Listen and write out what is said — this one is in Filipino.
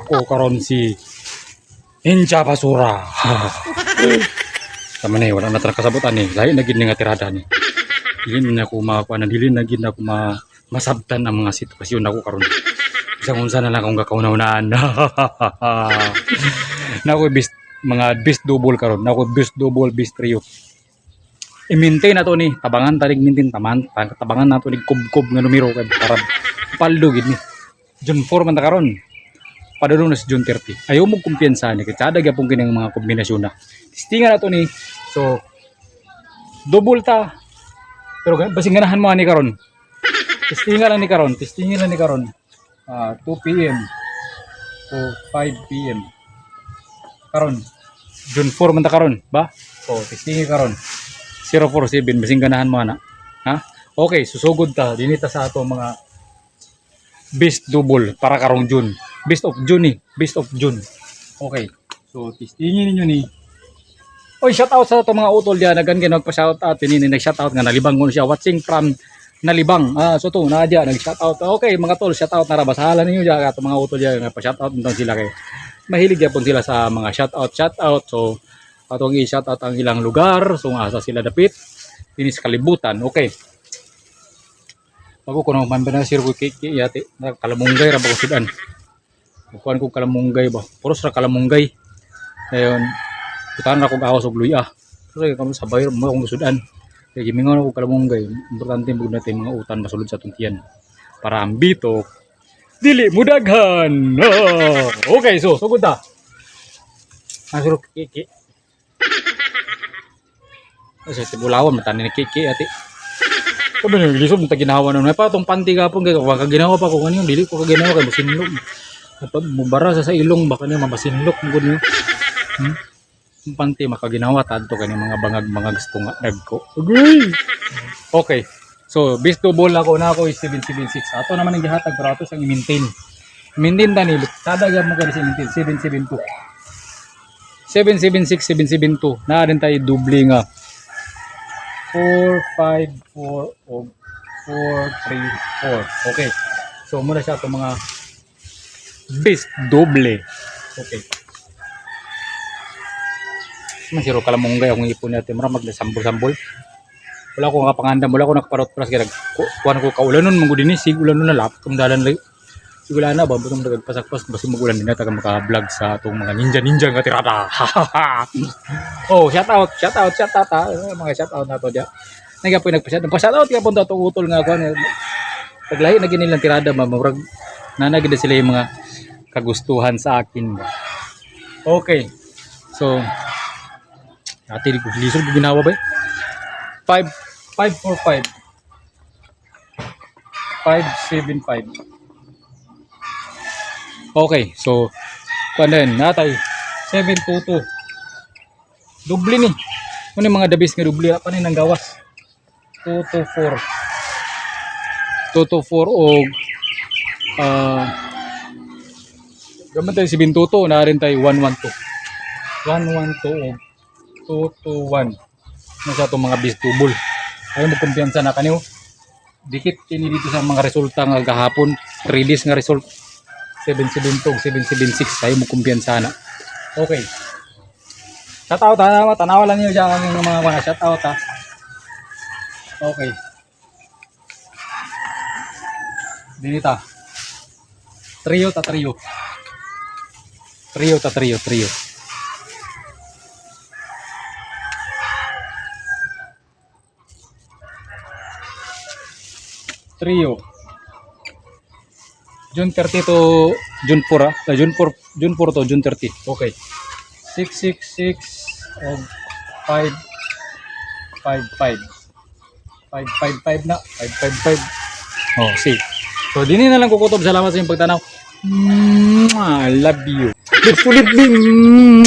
Ko karon si Ninja Basura. Tama na wala na kasabutan ni. Lahi na gid nga tirada ni. Dili na ako makakuha na dili na gid na ako masabtan ang mga sitwasyon ako karon. Isang unsa na lang akong gakauna-unaan. Na ako mga best double karon. Na ako best double best trio. I-maintain na to ni tabangan tanig maintain tabangan nato ni kubkob nga numero kay para paldo gid ni. June 4 man ta karon. Padulong na si June 30. Ayaw mo kumpiyansa ni kay kada gyapon kining mga kombinasyon na. Testingan nato ni. So double ta. Pero basing ganahan mo ani karon. Testingan lang ni karon, 2 PM to 5 PM. Karon June 4 man ta karon, ba? So testingan karon. 047 basing ganahan mo ana. Ha? Okay, susugod ta dinita sa ato mga best double para karong June. Best of June ni, best of June. Okay. So testingin ninyo ni. Oy, shout out sa ato mga utol diyan. Nagan gyud nagpa-shout out ini nag-shout out nga nalibang ko siya watching from Nalibang. So to Nadia nag-shout out. Okay, mga tol, shout out na ra basahan ninyo diyan ato mga utol diyan nga pa-shout out nton sila kay mahilig gyapon sila sa mga shout out. So atong i-shout out ang ilang lugar, so asa sila dapit ini sa kalibutan. Okay. Bago ko nang mambana sir ko kiki yati kalamunggay ra ba ko sudan. Kuan ko kalamunggay ba. Puros ra kalamunggay. Ayon. Putahan ra ko gawas og luya. Kasi kamo sabay mo akong sudan. Kaya gimingon ako kalamunggay. Importante bugod natin mga utan masulod sa tungkian. Para ambito dili mudaghan. Okay, so sugod ta. Asuro kiki. Kasi tibulawan matani ni kiki ati. Sabi niyo gilisod mo ta ginawa na pa tong panty gapon kay wa ka ginawa pa ko kanyo dili ko ka ginawa kay masinlog. Kapag mubara sa ilong baka niya mamasinlok gud niyo. Yung panty makaginawa tadto kani mga bangag gusto nga dagko. Okay. So best double ako na ako is 776. Ato naman ang gihatag pero ato sang i-maintain. Maintain tani kada gyud mo kani si maintain 772. 776 772 na rin tayo double nga 454 o 434. Okay. So muna siya itong mga best double. Okay. Masiro kalamunggay akong ipon natin. Maramag na sambol-sambol. Wala ko kapangandam. Wala ko nakaparot-pras. Kuhan ko kaulanon. Mangudin ni. Sigulanon na lapit. Kung dalan lang. Sigula na ba? Butong nagpasak-pas. Basi magulan din na. Taga maka-vlog sa itong mga ninja nga tirada. Oh, shout out. Mga shout out na ito dyan. Nagkapoy nagpa-shout. Nagpa-shout out. Kaya punta itong utol nga. Paglahi na ginilang tirada. Mamurag. Nanagin na sila yung mga kagustuhan sa akin. Okay. So, natin lisod ko ginawa ba? 545 575. Okay, so panen natay 722. Doble ni. Ano yung mga dabis nga doble pa ni nang gawas. 224 og gaman tayo 722 na rin tayo 112 og 221 nasa itong mga best double. Ayaw mo kumpiyansa na kaniyo. Dikit kini dito sa mga resulta nga gahapon 3 days nga result 772 776. Ayaw mo kumpiyansa na. Okay. Shout out ha. Tanawa lang nyo dyan ang mga mga shout out ha. Okay. Dinita. Trio. Trio. June 30 to June 4 June 4 to June 30. Okay. 666 og 555 na 555. Oh, see. So dinhi na lang kukutob. Salamat sa inyong pagtanaw. I love you. Sulit din.